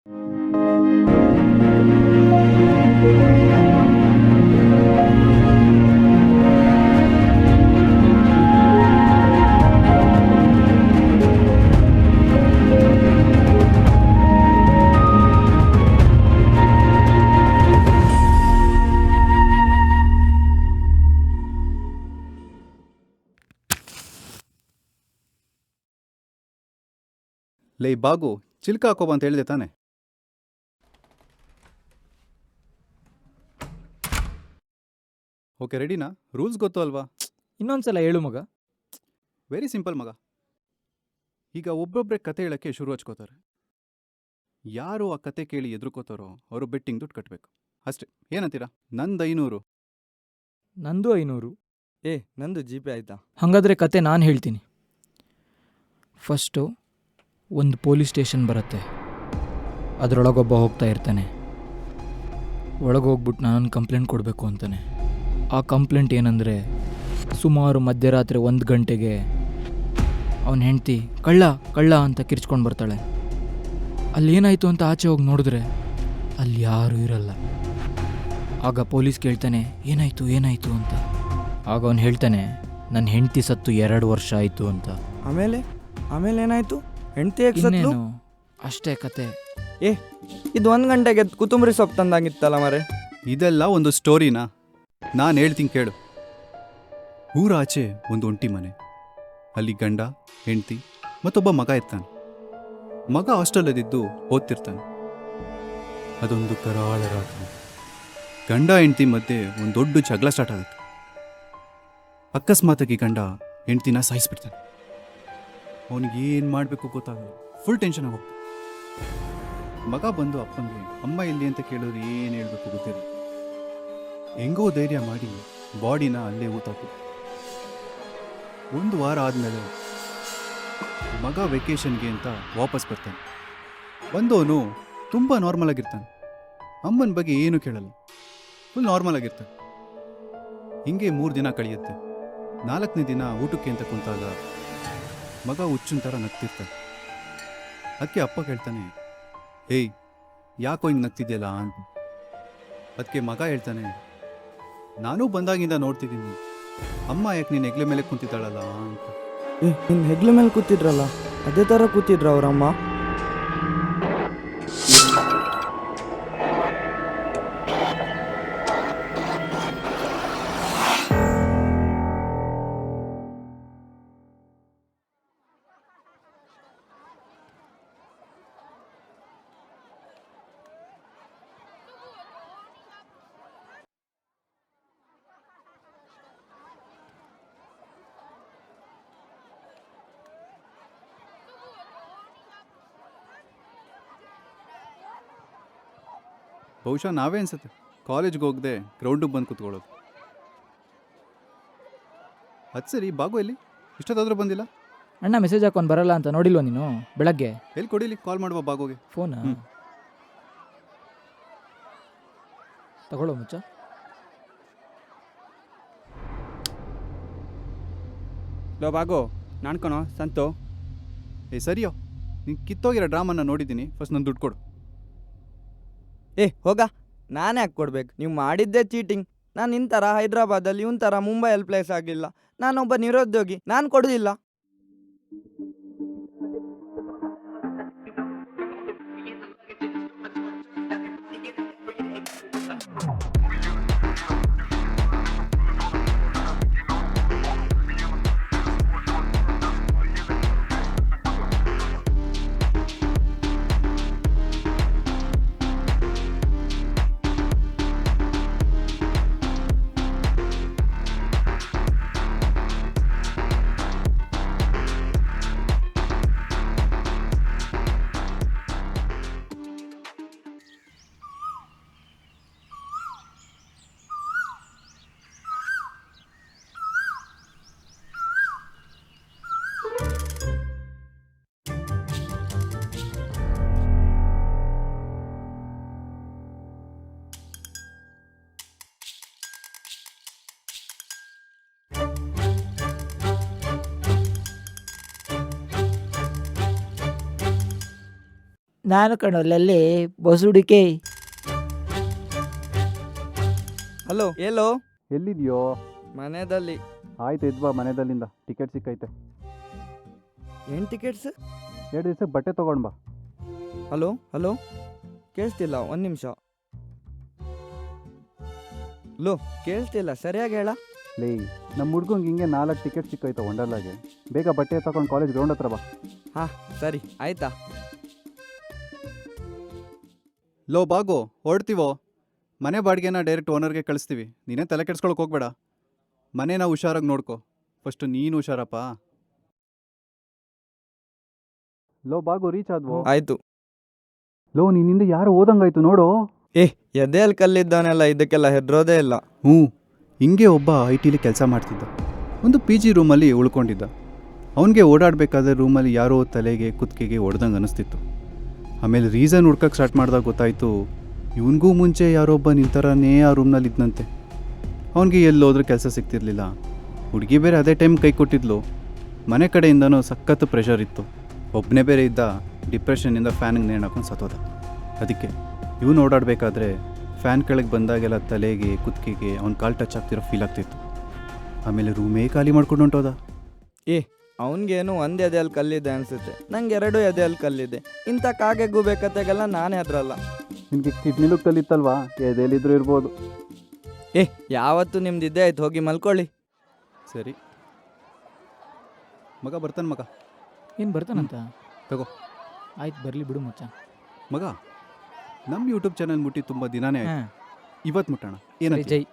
ಲೇ ಬಾಗು, ಚಿಲ್ಕ ಹಾಕೋಬ ಅಂತ ಹೇಳಿದೆ ತಾನೆ? ಓಕೆ, ರೆಡಿನಾ? ರೂಲ್ಸ್ ಗೊತ್ತು ಅಲ್ವಾ? ಇನ್ನೊಂದ್ಸಲ ಹೇಳು ಮಗ. ವೆರಿ ಸಿಂಪಲ್ ಮಗ. ಈಗ ಒಬ್ಬೊಬ್ಬರೇ ಕತೆ ಹೇಳೋಕ್ಕೆ ಶುರು ಹಚ್ಕೋತಾರೆ. ಯಾರು ಆ ಕತೆ ಕೇಳಿ ಎದುರ್ಕೋತಾರೋ ಅವರು ಬೆಟ್ಟಿಂಗ್ ದುಡ್ಡು ಕಟ್ಟಬೇಕು ಅಷ್ಟೇ. ಏನಂತೀರಾ? ನಂದು 500. ನಂದು 500. ನಂದು ಜಿ ಪೇ ಆಯ್ತಾ? ಹಾಗಾದರೆ ಕತೆ ನಾನು ಹೇಳ್ತೀನಿ. ಫಸ್ಟು ಒಂದು ಪೊಲೀಸ್ ಸ್ಟೇಷನ್ ಬರುತ್ತೆ. ಅದರೊಳಗೊಬ್ಬ ಹೋಗ್ತಾ ಇರ್ತಾನೆ. ಒಳಗೋಗ್ಬಿಟ್ಟು ನಾನೊಂದು ಕಂಪ್ಲೇಂಟ್ ಕೊಡಬೇಕು ಅಂತಾನೆ. ಆ ಕಂಪ್ಲೇಂಟ್ ಏನಂದರೆ, ಸುಮಾರು ಮಧ್ಯರಾತ್ರಿ 1 ಗಂಟೆಗೆ ಅವನ ಹೆಂಡ್ತಿ ಕಳ್ಳ ಕಳ್ಳ ಅಂತ ಕಿರ್ಚ್ಕೊಂಡು ಬರ್ತಾಳೆ. ಅಲ್ಲೇನಾಯಿತು ಅಂತ ಆಚೆ ಹೋಗಿ ನೋಡಿದ್ರೆ ಅಲ್ಲಿ ಯಾರೂ ಇರಲ್ಲ. ಆಗ ಪೊಲೀಸ್ ಕೇಳ್ತಾನೆ, ಏನಾಯಿತು ಏನಾಯಿತು ಅಂತ. ಆಗ ಅವನು ಹೇಳ್ತಾನೆ, ನನ್ನ ಹೆಂಡ್ತಿ ಸತ್ತು 2 ವರ್ಷ ಆಯಿತು ಅಂತ. ಆಮೇಲೆ ಏನಾಯ್ತು? ಹೆಂಡತಿ ಹೇಗೆ ಸತ್ಲು? ಇನ್ನೇನು ಅಷ್ಟೇ ಕತೆ. ಇದು 1 ಗಂಟೆಗೆ ಕೊತ್ತಂಬರಿ ಸೊಪ್ಪು ತಂದಂಗಿತ್ತಲ್ಲ ಮರೆ. ಇದೆಲ್ಲ ಒಂದು ಸ್ಟೋರಿನಾ? ನಾನು ಹೇಳ್ತೀನಿ ಕೇಳು. ಊರಾಚೆ ಒಂದು ಒಂಟಿ ಮನೆ. ಅಲ್ಲಿ ಗಂಡ, ಹೆಂಡ್ತಿ ಮತ್ತೊಬ್ಬ ಮಗ ಇರ್ತಾನೆ. ಮಗ ಹಾಸ್ಟೆಲಲ್ಲಿದ್ದು ಓದ್ತಿರ್ತಾನೆ. ಅದೊಂದು ಕರಾಳ ರಾತ್ರಿ. ಗಂಡ ಹೆಂಡ್ತಿ ಮಧ್ಯೆ ಒಂದು ದೊಡ್ಡ ಜಗಳ ಸ್ಟಾರ್ಟ್ ಆಗುತ್ತೆ. ಅಕಸ್ಮಾತಾಗಿ ಗಂಡ ಹೆಂಡ್ತಿನ ಸಾಯಿಸ್ಬಿಡ್ತಾನೆ. ಅವನಿಗೆ ಏನು ಮಾಡಬೇಕು ಗೊತ್ತಾಗಲ್ಲ. ಫುಲ್ ಟೆನ್ಷನ್ ಆಗೋಗ್ತಾನೆ. ಮಗ ಬಂದು ಅಪ್ಪನಿಗೆ ಅಮ್ಮ ಎಲ್ಲಿ ಅಂತ ಕೇಳಿದ್ರೆ ಏನು ಹೇಳಬೇಕು ಗೊತ್ತಿಲ್ಲ. ಹೆಂಗೋ ಧೈರ್ಯ ಮಾಡಿ ಬಾಡಿನ ಅಲ್ಲೇ ಊತಾಕು. 1 ವಾರ ಆದಮೇಲೆ ಮಗ ವೆಕೇಷನ್ಗೆ ಅಂತ ವಾಪಸ್ ಬರ್ತಾನೆ. ಬಂದವನು ತುಂಬ ನಾರ್ಮಲ್ ಆಗಿರ್ತಾನೆ. ಅಮ್ಮನ ಬಗ್ಗೆ ಏನೂ ಕೇಳಲ್ಲ. ಫುಲ್ ನಾರ್ಮಲ್ ಆಗಿರ್ತಾನೆ. ಹಿಂಗೆ 3 ದಿನ ಕಳೆಯುತ್ತೆ. 4ನೇ ದಿನ ಊಟಕ್ಕೆ ಅಂತ ಕುಂತಾಗ ಮಗ ಹುಚ್ಚಿನ ಥರ ನಗ್ತಿರ್ತಾನೆ. ಅದಕ್ಕೆ ಅಪ್ಪ ಕೇಳ್ತಾನೆ, ಏಯ್ ಯಾಕೋ ಹಿಂಗೆ ನಗ್ತಿದ್ಯಲ್ಲ ಅಂತ. ಅದಕ್ಕೆ ಮಗ ಹೇಳ್ತಾನೆ, ನಾನೂ ಬಂದಾಗಿಂದ ನೋಡ್ತಿದ್ದೀನಿ, ಅಮ್ಮ ಯಾಕೆ ನೀನು ಹೆಗ್ಲೆ ಮೇಲೆ ಕುಂತಿದ್ದಾಳಲ್ಲ ಅಂತ. ನಿನ್ನ ಹೆಗ್ಲ ಮೇಲೆ ಕೂತಿದ್ರಲ್ಲ, ಅದೇ ಥರ ಕೂತಿದ್ರ ಅವರಮ್ಮ? ಬಹುಶಃ ನಾವೇ ಅನ್ಸುತ್ತೆ ಕಾಲೇಜ್ಗೆ ಹೋಗದೆ ಗ್ರೌಂಡಿಗೆ ಬಂದು ಕೂತ್ಕೊಳ್ಳೋದು. ಅದು ಸರಿ, ಬಾಗು ಎಲ್ಲಿ? ಇಷ್ಟೊತ್ತಾದರೂ ಬಂದಿಲ್ಲ. ಅಣ್ಣ ಮೆಸೇಜ್ ಹಾಕೊಂಡು ಬರಲ್ಲ ಅಂತ ನೋಡಿಲ್ವ ನೀನು? ಬೆಳಗ್ಗೆ ಎಲ್ಲಿ ಕೊಡಿಲಿ, ಕಾಲ್ ಮಾಡುವ ಬಾಗೋಗೆ. ಫೋನಾ? ತಗೊಳ್ಳೋ ಮುಚ್ಚ. ಲೋ ಬಾಗು, ನಾನು ಕಣೋ ಸಂತು. ಸರಿಯೋ, ನೀನು ಕಿತ್ತೋಗಿರೋ ಡ್ರಾಮನ್ನ ನೋಡಿದ್ದೀನಿ. ಫಸ್ಟ್ ನನ್ನ ದುಡ್ಡು ಕೊಡು. ಹೋಗ, ನಾನೇ ಯಾಕೆ ಕೊಡ್ಬೇಕು? ನೀವು ಮಾಡಿದ್ದೇ ಚೀಟಿಂಗ್. ನಾನು ಇಂಥರ ಹೈದ್ರಾಬಾದಲ್ಲಿ ಇವನ್ ಥರ ಮುಂಬೈಯಲ್ಲಿ ಪ್ಲೇಸ್ ಆಗಿಲ್ಲ. ನಾನೊಬ್ಬ ನಿರುದ್ಯೋಗಿ, ನಾನು ಕೊಡೋದಿಲ್ಲ. ನಾನು ಕಣೋಲ್ಲಲ್ಲಿ ಬಸುಡಿಕೆ. ಹಲೋ ಎಲ್ಲೋ? ಎಲ್ಲಿದೆಯೋ? ಮನೆಯಲ್ಲಿ. ಆಯ್ತು ಎದ್ವಾ ಮನೆದಲ್ಲಿಂದ ಟಿಕೆಟ್ ಸಿಕ್ಕೈತೆ. ಏನು ಟಿಕೆಟ್ಸ್? 2 ದಿವಸಕ್ಕೆ ಬಟ್ಟೆ ತೊಗೊಂಡು ಬಾ. ಹಲೋ ಹಲೋ, ಕೇಳಿಸ್ತಿಲ್ಲ, ಒಂದು ನಿಮಿಷ. ಲೋ, ಕೇಳಿಸ್ತಿಲ್ಲ, ಸರಿಯಾಗಿ ಹೇಳ. ಲೇ, ನಮ್ಮ ಹುಡ್ಗಂಗೆ ಹಿಂಗೆ 4 ಟಿಕೆಟ್ ಸಿಕ್ಕೈತೆ ವಂಡರ್ಲಾಗೆ. ಬೇಗ ಬಟ್ಟೆ ತಗೊಂಡು ಕಾಲೇಜ್ ಗ್ರೌಂಡ್ ಹತ್ರ ಬಾ. ಹಾಂ ಸರಿ, ಆಯ್ತಾ? ಲೋ ಬಾಗೋ, ಹೊರಡ್ತೀವೋ? ಮನೆ ಬಾಡಿಗೆನ ಡೈರೆಕ್ಟ್ ಓನರ್ಗೆ ಕಳಿಸ್ತೀವಿ. ನೀನೇ ತಲೆ ಕೆಡ್ಸ್ಕೊಳಕ್ಕೆ ಹೋಗ್ಬೇಡ. ಮನೇನ ಹುಷಾರಾಗಿ ನೋಡ್ಕೊ. ಫಸ್ಟು ನೀನು ಹುಷಾರಪ್ಪ. Low ಬಾಗೋ, reach ಆದ್ವೋ? ಆಯ್ತು. ಲೋ, ನಿನ್ನಿಂದ ಯಾರು ಓದಂಗಾಯ್ತು ನೋಡು. ಎದೆಯಲ್ಲಿ ಕಲ್ಲಿದ್ದವನೆಲ್ಲ ಇದಕ್ಕೆಲ್ಲ ಹೆದ್ರೋದೇ ಇಲ್ಲ. ಹಿಂಗೆ ಒಬ್ಬ ಐ ಟಿಲಿ ಕೆಲಸ ಮಾಡ್ತಿದ್ದ. ಒಂದು ಪಿ ಜಿ ರೂಮಲ್ಲಿ ಉಳ್ಕೊಂಡಿದ್ದ. ಅವನಿಗೆ ಓಡಾಡಬೇಕಾದ್ರೆ ರೂಮಲ್ಲಿ ಯಾರೋ ತಲೆಗೆ ಕುತ್ತಿಗೆಗೆ ಹೊಡೆದಂಗೆ ಅನಿಸ್ತಿತ್ತು. ಆಮೇಲೆ ರೀಸನ್ ಹುಡ್ಕಕ್ಕೆ ಸ್ಟಾರ್ಟ್ ಮಾಡಿದಾಗ ಗೊತ್ತಾಯಿತು, ಇವನಿಗೂ ಮುಂಚೆ ಯಾರೊಬ್ಬ ನಿಂತರನೇ ಆ ರೂಮ್ನಲ್ಲಿ ಇದ್ದಂತೆ. ಅವನಿಗೆ ಎಲ್ಲೋದ್ರೂ ಕೆಲಸ ಸಿಗ್ತಿರ್ಲಿಲ್ಲ. ಹುಡುಗಿ ಬೇರೆ ಅದೇ ಟೈಮ್ ಕೈ ಕೊಟ್ಟಿದ್ಲು. ಮನೆ ಕಡೆಯಿಂದನೂ ಸಖತ್ತು ಪ್ರೆಷರ್ ಇತ್ತು. ಒಬ್ಬನೇ ಬೇರೆ ಇದ್ದ. ಡಿಪ್ರೆಷನ್ನಿಂದ ಫ್ಯಾನಿಗೆ ನೇಣು ಹಾಕೊಂಡು ಸತ್ತೋದ. ಅದಕ್ಕೆ ಇವನು ಓಡಾಡಬೇಕಾದ್ರೆ ಫ್ಯಾನ್ ಕೆಳಗೆ ಬಂದಾಗೆಲ್ಲ ತಲೆಗೆ ಕುತ್ತಿಗೆಗೆ ಅವ್ನ ಕಾಲು ಟಚ್ ಆಗ್ತಿರೋ ಫೀಲ್ ಆಗ್ತಿತ್ತು. ಆಮೇಲೆ ರೂಮೇ ಖಾಲಿ ಮಾಡ್ಕೊಂಡು ಹೊಂಟೋದ. ಅವನಿಗೇನು ಒಂದು ಎದೆಯಲ್ಲಿ ಕಲ್ಲಿದೆ ಅನಿಸುತ್ತೆ, ನಂಗೆ 2 ಎದೆಯಲ್ಲಿ ಕಲ್ಲಿದೆ. ಇಂಥ ಕಾಗೆ ಗೂಬೆ ಕತೆಗೆಲ್ಲ ನಾನೇ ಹೆದ್ರಲ್ಲ. ನಿನಗೆ ಕಿಡ್ನಿಲೂ ಕಲ್ಲಿತ್ತಲ್ವಾ, ಎದೆಯಲ್ಲಿದ್ರೂ ಇರ್ಬೋದು. ಯಾವತ್ತೂ ನಿಮ್ದು ಇದ್ದೇ ಆಯ್ತು, ಹೋಗಿ ಮಲ್ಕೊಳ್ಳಿ. ಸರಿ ಮಗ, ಬರ್ತಾನೆ ಮಗ. ಏನು ಬರ್ತಾನಂತ? ತಗೋ. ಆಯ್ತು, ಬರಲಿ ಬಿಡು ಮಚ್ಚ. ಮಗ, ನಮ್ಮ ಯೂಟ್ಯೂಬ್ ಚಾನಲ್ ಮುಟ್ಟಿ ತುಂಬ ದಿನಾನೇ ಆಯ್ತು. ಹಾಂ, ಇವತ್ತು ಮುಟ್ಟೋಣ. ಏನಂತ? ಜೈ.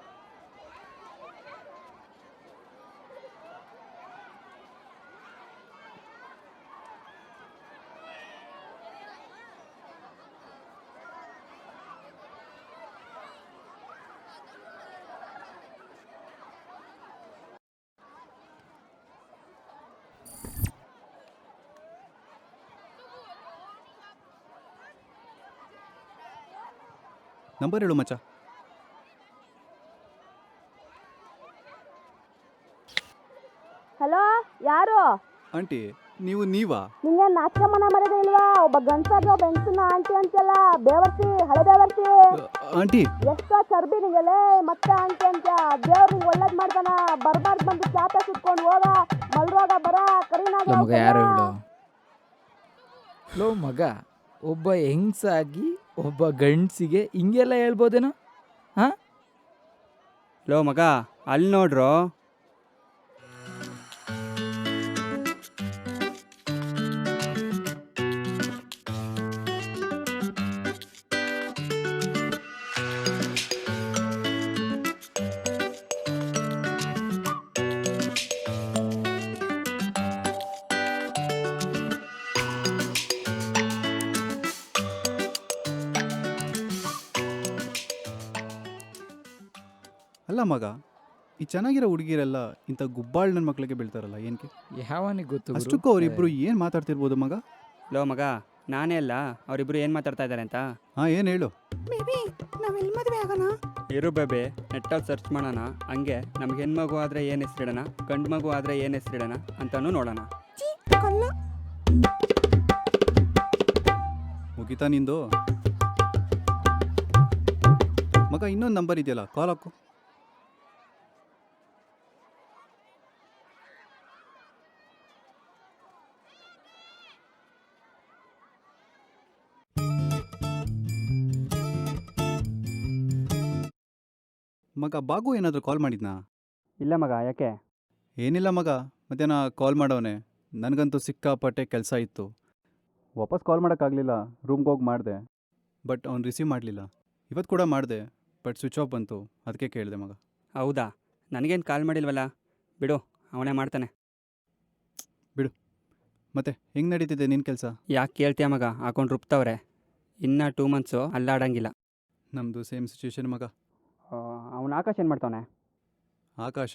ನಂಬರ್ ಹೇಳು ಮಚ್ಚ. ಹಲೋ, ಯಾರು? ಆಂಟಿ, ನೀವಾ? ನಿಂಗೆ ನಾಚ್ಕಮ್ಮನ ಮರದ ಇಲ್ವಾ? ಒಬ್ಬ ಗಂಡಸಾದ್ರೆ ಒಬ್ಬ ಹೆಂಗಸನ್ನ ಆಂಟಿ ಅಂತೆಲ್ಲ ಬೇವರ್ಸಿ, ಹಳೆ ಬೇವರ್ಸಿ. ಆಂಟಿ, ಎಷ್ಟೋ ಚರ್ಬಿ ನಿಂಗೆಲೆ, ಮತ್ತೆ ಆಂಟಿ ಅಂತ. ದೇವ್ರು ನಿಂಗೆ ಒಳ್ಳೇದ್ ಮಾಡ್ತಾನ. ಬರ್ಬಾರ್ದು ಬಂದು ಚಾಪೆ ಸುತ್ಕೊಂಡು ಹೋಗ, ಮಲ್ರೋಗ ಬರ, ಕರಿನಾಗ. ಲೋ ಮಗ, ಯಾರು ಹೇಳು? ಲೋ ಮಗ, ಒಬ್ಬ ಹೆಂಗಸಾಗಿ ಒಬ್ಬ ಗಂಡಸಿಗೆ ಹಿಂಗೆಲ್ಲ ಹೇಳ್ಬೋದೇನೋ? ಹಾಂ? ಲೋ ಮಗ, ಅಲ್ಲಿ ನೋಡ್ರೋ. ಅಲ್ಲ ಮಗ, ಈ ಚೆನ್ನಾಗಿರೋ ಹುಡುಗಿರೆಲ್ಲ ಇಂಥ ಗುಬ್ಬಾಳ್ ನನ್ನ ಮಕ್ಳಿಗೆ ಬೀಳ್ತಾರಲ್ಲ, ಏನಕ್ಕೆ? ಯಾವನಿಗೆ ಗೊತ್ತು ಗುರು? ಅಷ್ಟಕ್ಕೂ ಅವರಿಬ್ರು ಏನು ಮಾತಾಡ್ತಿರ್ಬೋದು ಮಗ? ಲೋ ಮಗ, ನಾನೇ ಅಲ್ಲ ಅವರಿಬ್ರು ಏನು ಮಾತಾಡ್ತಾ ಇದ್ದಾರೆ ಅಂತ. ಹಾಂ, ಏನು ಹೇಳು? ಇರು ಬೇಬೆ, ನೆಟ್ಟಲ್ಲಿ ಸರ್ಚ್ ಮಾಡೋಣ. ಹಂಗೆ ನಮ್ಗೆ ಹೆಣ್ಮಗು ಆದರೆ ಏನು ಹೆಸರಿಡೋಣ, ಗಂಡು ಮಗು ಆದರೆ ಏನು ಹೆಸರಿಡೋಣ ಅಂತಾನು ನೋಡೋಣ. ಮುಗಿತಾ ನಿಂದು? ಮಗ, ಇನ್ನೊಂದು ನಂಬರ್ ಇದೆಯಲ್ಲ, ಕಾಲ್ ಹಾಕು. ಮಗ, ಬಾಗು ಏನಾದರೂ ಕಾಲ್ ಮಾಡಿದ್ನಾ? ಇಲ್ಲ ಮಗ, ಯಾಕೆ? ಏನಿಲ್ಲ ಮಗ, ಮಧ್ಯಾಹ್ನ ಕಾಲ್ ಮಾಡವನೆ. ನನಗಂತೂ ಸಿಕ್ಕಾಪಟ್ಟೆ ಕೆಲಸ ಇತ್ತು. ವಾಪಸ್ ಕಾಲ್ ಮಾಡೋಕ್ಕಾಗಲಿಲ್ಲ. ರೂಮ್ಗೆ ಹೋಗಿ ಮಾಡಿದೆ, ಬಟ್ ಅವ್ನು ರಿಸೀವ್ ಮಾಡಲಿಲ್ಲ. ಇವತ್ತು ಕೂಡ ಮಾಡಿದೆ, ಬಟ್ ಸ್ವಿಚ್ ಆಫ್ ಬಂತು. ಅದಕ್ಕೆ ಕೇಳಿದೆ ಮಗ. ಹೌದಾ? ನನಗೇನು ಕಾಲ್ ಮಾಡಿಲ್ವಲ್ಲ, ಬಿಡು, ಅವನೇ ಮಾಡ್ತಾನೆ. ಮತ್ತೆ ಹೆಂಗೆ ನಡೀತಿದೆ ನಿನ್ನ ಕೆಲಸ? ಯಾಕೆ ಕೇಳ್ತೀಯ ಮಗ, ಹಾಕೊಂಡು ರುಬ್ತವ್ರೆ. ಇನ್ನೂ 2 ಮಂತ್ಸು ಅಲ್ಲಾಡಂಗಿಲ್ಲ. ನಮ್ಮದು ಸೇಮ್ ಸಿಚುವೇಶನ್ ಮಗ. ಅವನು ಆಕಾಶ ಏನು ಮಾಡ್ತಾವನೆ? ಆಕಾಶ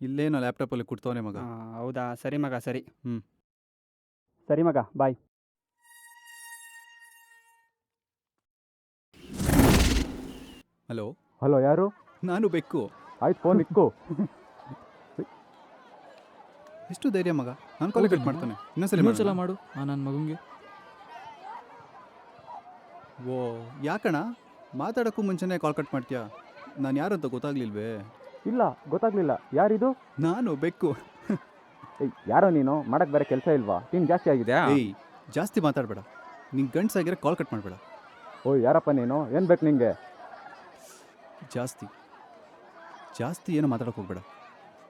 ಇಲ್ಲೇನೋ ಲ್ಯಾಪ್ಟಾಪಲ್ಲಿ ಕುಡ್ತವನೆ ಮಗ. ಹೌದಾ? ಸರಿ ಮಗ, ಸರಿ. ಸರಿ ಮಗ, ಬಾಯ್. ಹಲೋ, ಹಲೋ, ಯಾರು? ನಾನು ಬೆಕ್ಕು. ಆಯ್ತು, ಫೋನ್ ಇಕ್ಕು. ಎಷ್ಟು ಧೈರ್ಯ ಮಗ? ನಾನು ಕಾಲ್ ಕಟ್ ಮಾಡ್ತಾನೆ. ಇನ್ನೊಂದ್ಸಲ ಇನ್ನೊಂದ್ಸಲ ಮಾಡು. ನನ್ನ ಮಗಂಗೆ ಓ ಯಾಕಣ ಮಾತಾಡೋಕ್ಕೂ ಮುಂಚೆನೇ ಕಾಲ್ ಕಟ್ ಮಾಡ್ತೀಯಾ? ನಾನು ಯಾರಂತ ಗೊತ್ತಾಗ್ಲಿಲ್ವೇ? ಇಲ್ಲ ಗೊತ್ತಾಗ್ಲಿಲ್ಲ. ಯಾರಿದು? ನಾನು ಬೆಕ್ಕು. ಏಯ್ ಯಾರೋ ನೀನು, ಮಾಡಕ್ ಬೇರೆ ಕೆಲಸ ಇಲ್ವಾ? ಟೀಮ್ ಜಾಸ್ತಿ ಆಗಿದ್ಯಾ? ಏಯ್ ಜಾಸ್ತಿ ಮಾತಾಡಬೇಡ. ನಿಂಗೆ ಗಂಡ್ಸಾಗಿರೋ ಕಾಲ್ ಕಟ್ ಮಾಡಬೇಡ. ಓಯ್ ಯಾರಪ್ಪ ನೀನು? ಏನು ಬೇಕು ನಿಂಗೆ? ಜಾಸ್ತಿ ಜಾಸ್ತಿ ಏನೋ ಮಾತಾಡೋಕೆ ಹೋಗ್ಬೇಡ.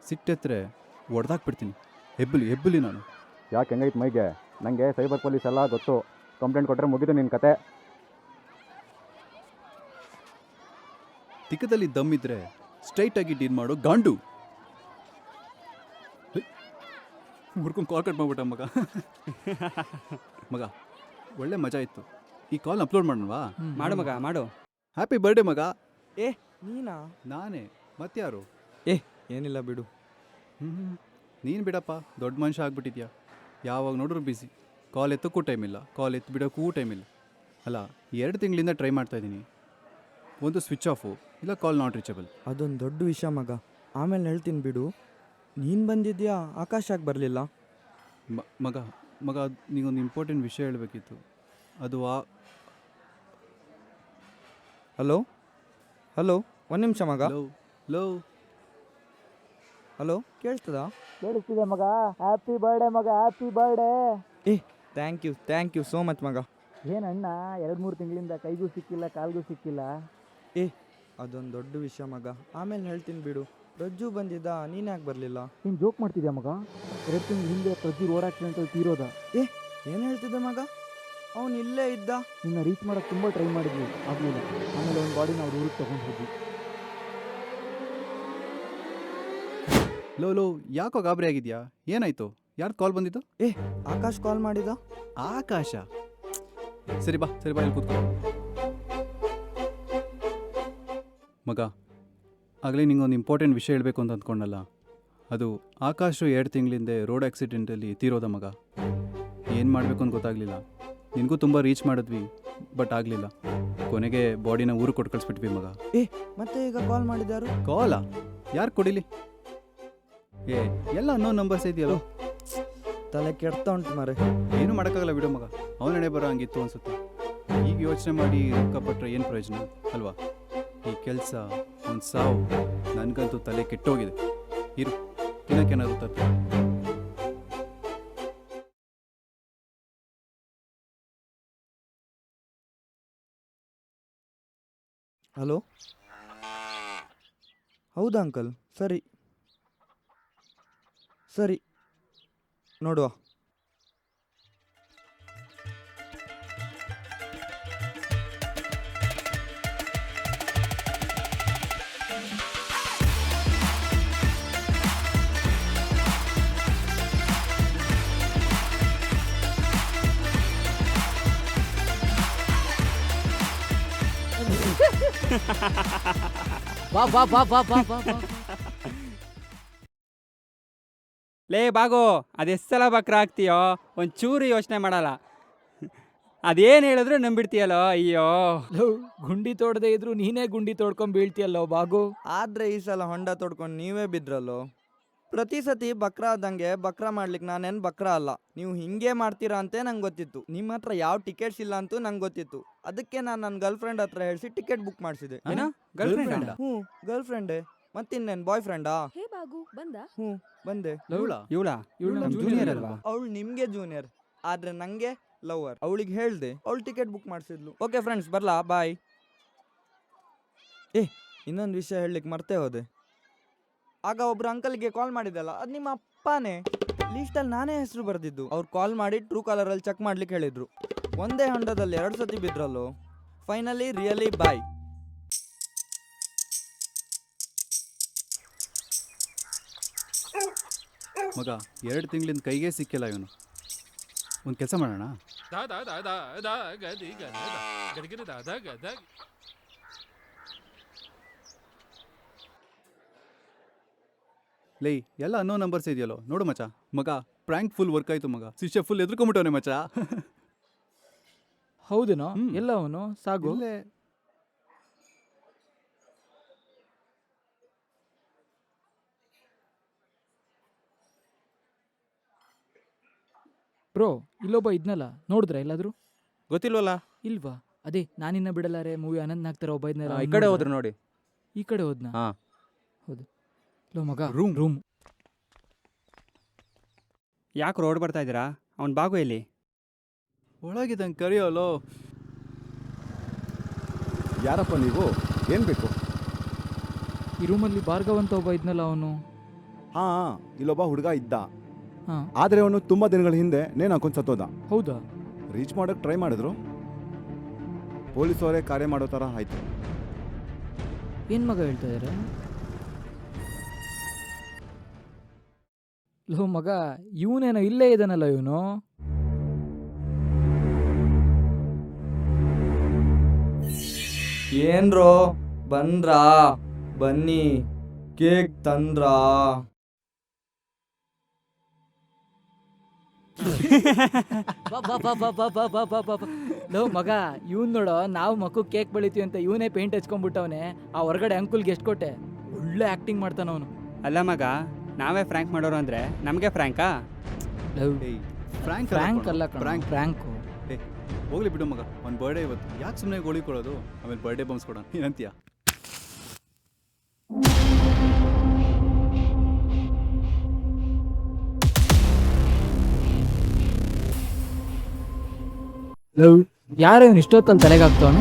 ಸಿಟ್ಟೆತ್ತರೆ ಹೊಡೆದಾಕ್ಬಿಡ್ತೀನಿ. ಹೆಬ್ಬುಲಿ ನಾನು. ಯಾಕೆ ಹೆಂಗೈತೆ ಮೈಗೆ? ನನಗೆ ಸೈಬರ್ ಪೊಲೀಸ್ ಎಲ್ಲ ಗೊತ್ತು. ಕಂಪ್ಲೇಂಟ್ ಕೊಟ್ಟರೆ ಮುಗಿದು ನಿನ್ನ ಕತೆ. ತಿಕ್ಕದಲ್ಲಿ ದಮ್ಮಿದ್ರೆ ಸ್ಟ್ರೈಟಾಗಿ ಡೀಲ್ ಮಾಡು ಗಾಂಡು. ಹುಡ್ಕೊಂಡು ಕಾಲ್ ಕಟ್ ಮಾಡ್ಬಿಟ್ಟ ಮಗ. ಮಗ ಒಳ್ಳೆ ಮಜಾ ಇತ್ತು. ಈ ಕಾಲ್ನ ಅಪ್ಲೋಡ್ ಮಾಡೋಣವಾ? ಮಾಡು ಮಗ ಮಾಡು. ಹ್ಯಾಪಿ ಬರ್ಡೇ ಮಗ. ಏ ನೀನಾ? ನಾನೇ ಮತ್ಯಾರು? ಏನಿಲ್ಲ ಬಿಡು. ನೀನು ಬಿಡಪ್ಪ, ದೊಡ್ಡ ಮನುಷ್ಯ ಆಗ್ಬಿಟ್ಟಿದ್ಯಾ. ಯಾವಾಗ ನೋಡ್ರು ಬಿಸಿ. ಕಾಲ್ ಎತ್ತಕ್ಕೂ ಟೈಮ್ ಇಲ್ಲ, ಕಾಲ್ ಎತ್ತು ಬಿಡೋಕ್ಕೂ ಟೈಮ್ ಇಲ್ಲ. ಅಲ್ಲ 2 ತಿಂಗಳಿಂದ ಟ್ರೈ ಮಾಡ್ತಾಯಿದ್ದೀನಿ. ಒಂದು ಸ್ವಿಚ್ ಆಫು, ಇಲ್ಲ ಕಾಲ್ ನಾಟ್ ರೀಚಬಲ್. ಅದೊಂದು ದೊಡ್ಡ ವಿಷಯ ಮಗ, ಆಮೇಲೆ ಹೇಳ್ತೀನಿ ಬಿಡು. ನೀನು ಬಂದಿದ್ಯಾ, ಆಕಾಶ ಯಾಕೆ ಬರಲಿಲ್ಲ? ಮಗ ಮಗ ನೀಗೊಂದು ಇಂಪಾರ್ಟೆಂಟ್ ವಿಷಯ ಹೇಳಬೇಕಿತ್ತು. ಅದು ಹಲೋ ಹಲೋ, ಒಂದು ನಿಮಿಷ ಮಗ. ಲವ್ ಹಲೋ, ಕೇಳ್ತದಾ? ಕೇಳಿಸ್ತಿದೆ ಮಗ. ಹ್ಯಾಪಿ ಬರ್ಡೇ ಮಗ, happy birthday. Thank you so much ಮಗ. ಏನಣ್ಣ 2-3 ತಿಂಗಳಿಂದ ಕೈಗೂ ಸಿಕ್ಕಿಲ್ಲ, ಕಾಲ್ಗೂ ಸಿಕ್ಕಿಲ್ಲ. ಅದೊಂದು ದೊಡ್ಡ ವಿಷಯ ಮಗ, ಆಮೇಲೆ ಹೇಳ್ತೀನಿ ಬಿಡು. ರಜ್ಜು ಬಂದಿದ್ದ, ನೀನು ಯಾಕೆ ಬರಲಿಲ್ಲ? ನೀನು ಜೋಕ್ ಮಾಡ್ತಿದ್ಯಾ ಮಗ? 2 ತಿಂಗಳ ಹಿಂದೆ ಪ್ರಜ್ಜು ರೋಡ್ ಆಕ್ಸಿಡೆಂಟಲ್ಲಿ ತೀರೋದ. ಏನು ಹೇಳ್ತಿದ್ದೆ ಮಗ? ಅವನು ಇಲ್ಲೇ ಇದ್ದ. ನಿನ್ನ ರೀಚ್ ಮಾಡೋಕ್ಕೆ ತುಂಬ ಟ್ರೈ ಮಾಡಿದ್ವಿ, ಆಗಲಿಲ್ಲ. ಆಮೇಲೆ ಒಂದು ಬಾಡಿ ನಾವು ಊರಿಗೆ ತೊಗೊಂಡು ಹೋದ್ವಿ. ಲೋ ಯಾಕೋ ಗಾಬರಿ ಆಗಿದ್ಯಾ? ಏನಾಯ್ತು? ಯಾರು ಕಾಲ್ ಬಂದಿದ್ದು? ಆಕಾಶ್ ಕಾಲ್ ಮಾಡಿದ. ಆಕಾಶ? ಸರಿ ಬಾ ಇಲ್ಲಿ ಕೂತ್ಕೊ. ಮಗ ಆಗಲೇ ನಿಂಗೊಂದು ಇಂಪಾರ್ಟೆಂಟ್ ವಿಷಯ ಹೇಳಬೇಕು ಅಂತ ಅಂದ್ಕೊಂಡಲ್ಲ, ಅದು ಆಕಾಶು 2 ತಿಂಗಳಿಂದೆ ರೋಡ್ ಆಕ್ಸಿಡೆಂಟಲ್ಲಿ ತೀರೋದ ಮಗ. ಏನು ಮಾಡಬೇಕು ಅಂತ ಗೊತ್ತಾಗಲಿಲ್ಲ. ನಿನಗೂ ತುಂಬ ರೀಚ್ ಮಾಡಿದ್ವಿ, ಬಟ್ ಆಗಲಿಲ್ಲ. ಕೊನೆಗೆ ಬಾಡಿನ ಊರು ಕೊಟ್ಟು ಕಳಿಸ್ಬಿಟ್ವಿ ಮಗ. ಮತ್ತೆ ಈಗ ಕಾಲ್ ಮಾಡಿದಾರು? ಕಾಲಾ? ಯಾರು ಕೊಡಿಲಿ? ಎಲ್ಲ ಅನ್ನೋ ನಂಬರ್ಸ್ ಇದೆಯಲ್ಲೋ. ತಲೆ ಕೆಡ್ತಾ ಉಂಟು ಮಾರೆ. ಏನು ಮಾಡೋಕ್ಕಾಗಲ್ಲ ಬಿಡು ಮಗ. ಅವನಣೆ ಬರೋ ಹಂಗಿತ್ತು ಅನ್ಸುತ್ತೆ. ಈಗ ಯೋಚನೆ ಮಾಡಿ ರೊಕ್ಕ ಪಟ್ಟರೆ ಏನು ಪ್ರಯೋಜನ ಅಲ್ವಾ? ಈ ಕೆಲಸ ಒಂದು ಸಾವು, ನನಗಂತೂ ತಲೆ ಕೆಟ್ಟೋಗಿದೆ. ಇರು, ತಿನ್ನಕ್ಕೇನಾದ್ರು ತತ್ತು. ಹಲೋ, ಹೌದಾ ಅಂಕಲ್? ಸರಿ ನೋಡುವ. ಬಾ ಬಾ ಬಾ ಬಾ ಬಾ ಬಾ ಬಾ. ಲೇ ಬಾಗೋ, ಅದೆಷ್ಟು ಸಲ ಬಕ್ರ ಆಗ್ತೀಯೋ, ಒಂಚೂರು ಯೋಚನೆ ಮಾಡಲ್ಲ. ಅದೇನು ಹೇಳಿದ್ರು ನಂಬಿಡ್ತೀಯಲ್ಲೋ. ಅಯ್ಯೋ, ಗುಂಡಿ ತೋಡದೆ ಇದ್ರು ನೀನೇ ಗುಂಡಿ ತೋಡ್ಕೊಂಡ್ ಬೀಳ್ತೀಯಲ್ಲೋ ಬಾಗು. ಆದ್ರೆ ಈ ಸಲ ಹೊಂಡ ತೊಡ್ಕೊಂಡು ನೀವೇ ಬಿದ್ರಲ್ಲೋ. ಪ್ರತಿ ಸತಿ ಬಕ್ರ ಆದಂಗೆ ಬಕ್ರ ಮಾಡ್ಲಿಕ್ಕೆ ನಾನೇನು ಬಕ್ರ ಅಲ್ಲ. ನೀವು ಹಿಂಗೆ ಮಾಡ್ತೀರಾ ಅಂತ ನಂಗೆ ಗೊತ್ತಿತ್ತು. ನಿಮ್ಮ ಹತ್ರ ಯಾವ ಟಿಕೆಟ್ಸ್ ಇಲ್ಲ ಅಂತೂ ನಂಗೆ ಗೊತ್ತಿತ್ತು. ಅದಕ್ಕೆ ನಾನು ನನ್ನ ಗರ್ಲ್ ಫ್ರೆಂಡ್ ಹತ್ರ ಹೇಳಿಸಿ ಟಿಕೆಟ್ ಬುಕ್ ಮಾಡಿಸಿದೆ. ಏನೋ ಗರ್ಲ್ ಫ್ರೆಂಡ್? ಗರ್ಲ್ ಫ್ರೆಂಡೇ. ಮತ್ತಿನ್ನೇನು ಬಾಯ್ ಫ್ರೆಂಡಾ? ಹೇ ಬಾಗು ಬಂದ? ಬಂದೆ. ಇವಳ ನಮ್ಮ ಜೂನಿಯರ್ ಅಲ್ವಾ? ಅವಳು ನಿಮ್ಗೆ ಜೂನಿಯರ್, ಆದ್ರೆ ನಂಗೆ ಲವರ್. ಅವಳಿಗೆ ಹೇಳ್ದೆ, ಅವಳು ಟಿಕೆಟ್ ಬುಕ್ ಮಾಡಿಸಿದ್ಲು. ಓಕೆ ಫ್ರೆಂಡ್ಸ್, ಬರ್ಲಾ? ಬಾಯ್. ಇನ್ನೊಂದು ವಿಷಯ ಹೇಳಲಿಕ್ಕೆ ಮರ್ತೇ ಹೋದೆ. ಆಗ ಒಬ್ರು ಅಂಕಲ್ಗೆ ಕಾಲ್ ಮಾಡಿದಲ್ಲ, ಅದು ನಿಮ್ಮ ಅಪ್ಪನೇ. ಲೀಸ್ಟಲ್ಲಿ ನಾನೇ ಹೆಸರು ಬರೆದಿದ್ದು. ಅವ್ರು ಕಾಲ್ ಮಾಡಿ ಟ್ರೂ ಕಾಲರಲ್ಲಿ ಚೆಕ್ ಮಾಡ್ಲಿಕ್ಕೆ ಹೇಳಿದ್ರು. ಒಂದೇ ಹೊಂಡದಲ್ಲಿ 2 ಸತಿ ಬಿದ್ರಲ್ಲೋ. ಫೈನಲಿ ರಿಯಲಿ ಬಾಯ್. ಮಗ 2 ತಿಂಗಳಿಂದ ಕೈಗೆ ಸಿಕ್ಕಿಲ್ಲ ಇವನು. ಒಂದು ಕೆಲಸ ಮಾಡೋಣ. ಲೈ ಎಲ್ಲ ಅನ್ನೋ ನಂಬರ್ಸ್ ಇದೆಯಲ್ಲೋ, ನೋಡು ಮಚ್ಚ. ಮಗ ಪ್ರ್ಯಾಂಕ್ ಫುಲ್ ವರ್ಕ್ ಆಯ್ತು ಮಗ. ಶಿಷ್ಯ ಫುಲ್ ಎದ್ರುಕೊಂಬಿಟ್ಟವನೆ ಮಚ್ಚ. ಹೌದೇನೋ? ಎಲ್ಲ ಅವನು ಸಾಗು. ಇಲ್ಲೇ ಬ್ರೋ, ಇಲ್ಲೊಬ್ಬ ಇದ್ನಲ್ಲ, ನೋಡಿದ್ರ ಎಲ್ಲಾದ್ರೂ? ಗೊತ್ತಿಲ್ವಲ್ಲ. ಇಲ್ವಾ? ಅದೇ ನಾನಿನ್ನ ಬಿಡಲಾರೆ ಮೂವಿ ಅನಂತ್ ನಾಗ್ತಾರೆ ಒಬ್ಬ ಇದ್ನಲ್ಲ ಈ ಕಡೆ ಹೋದ್ರು ನೋಡಿ. ಈ ಕಡೆ ಹೋದ್ನಾ? ಹಾ. ಹೌದು. ಲೋ ಮಗ, ರೂಮ್. ರೂಮ್. ಯಾಕೆ ರೋಡ್ ಬರ್ತಾ ಇದ್ದೀರಾ? ಅವ್ನು ಬಾಗು ಎಲ್ಲಿ? ಒಳಗಿದಂಗೆ ಕರಿಯೋಲೋ. ಯಾರಪ್ಪ ನೀವು? ಏನು ಬೇಕು? ಈ ರೂಮಲ್ಲಿ ಭಾರ್ಗವ್ ಅಂತ ಒಬ್ಬ ಇದ್ನಲ್ಲ ಅವನು. ಹಾಂ, ಇಲ್ಲೊಬ್ಬ ಹುಡುಗ ಇದ್ದ. ಹಾ. ಆದರೆ ಅವನು ತುಂಬ ದಿನಗಳ ಹಿಂದೆ ನೇಣು ಹಾಕೊಂಡು ಸತ್ತೋದ. ಹೌದಾ? ರೀಚ್ ಮಾಡೋಕ್ಕೆ ಟ್ರೈ ಮಾಡಿದ್ರು, ಪೊಲೀಸವರೇ ಕಾರ್ಯ ಮಾಡೋ ಥರ ಆಯಿತು. ಏನ್ ಮಗ ಹೇಳ್ತಾ ಇದಾರೆ? ಲೋ ಮಗ, ಇವನೇನೋ ಇಲ್ಲೇ ಇದ್ದಾನಲ್ಲ ಇವನು. ಏನ್ರೋ ಬಂದ್ರಾ? ಬನ್ನಿ, ಕೇಕ್ ತಂದ್ರಾ? ಲೋ ಮಗ, ಇವನ್ ನೋಡೋ, ನಾವು ಮಕ್ಕಳು ಕೇಕ್ ಬೆಳಿತೀವಿ ಅಂತ ಇವನೇ ಪೇಂಟ್ ಹಚ್ಕೊಂಡ್ಬಿಟ್ಟವನೆ. ಆ ಹೊರಗಡೆ ಅಂಕುಲ್ಗೆ ಎಷ್ಟು ಕೊಟ್ಟೆ? ಒಳ್ಳೆ ಆಕ್ಟಿಂಗ್ ಮಾಡ್ತಾನ ಅವನು. ಅಲ್ಲ ಮಗ, ನಾವೇ ಫ್ರ್ಯಾಂಕ್ ಮಾಡೋರು ಅಂದರೆ ನಮಗೆ ಫ್ರ್ಯಾಂಕಾ? ಏಯ್, ಫ್ರ್ಯಾಂಕ್ ಫ್ರ್ಯಾಂಕ್ ಅಲ್ಲ ಕಣ, ಫ್ರ್ಯಾಂಕ್. ಫ್ರ್ಯಾಂಕು. ಹೋಗ್ಲಿ ಬಿಡು ಮಗ, ಅವ್ನ ಬರ್ಡೇ ಇವತ್ತು. ಯಾಕೆ ಸುಮ್ಮನೆ ಗೋಳಿ ಕೊಡೋದು? ಆಮೇಲೆ ಬರ್ಡೇ ಬಂಪ್ಸ್ ಕೊಡೋಣ, ಏನಂತೀಯ? ಯಾರೋ ಇವನು ಇಷ್ಟೊತ್ತಲ್ಲಿ ತಲೆಗಾಗ್ತವನು?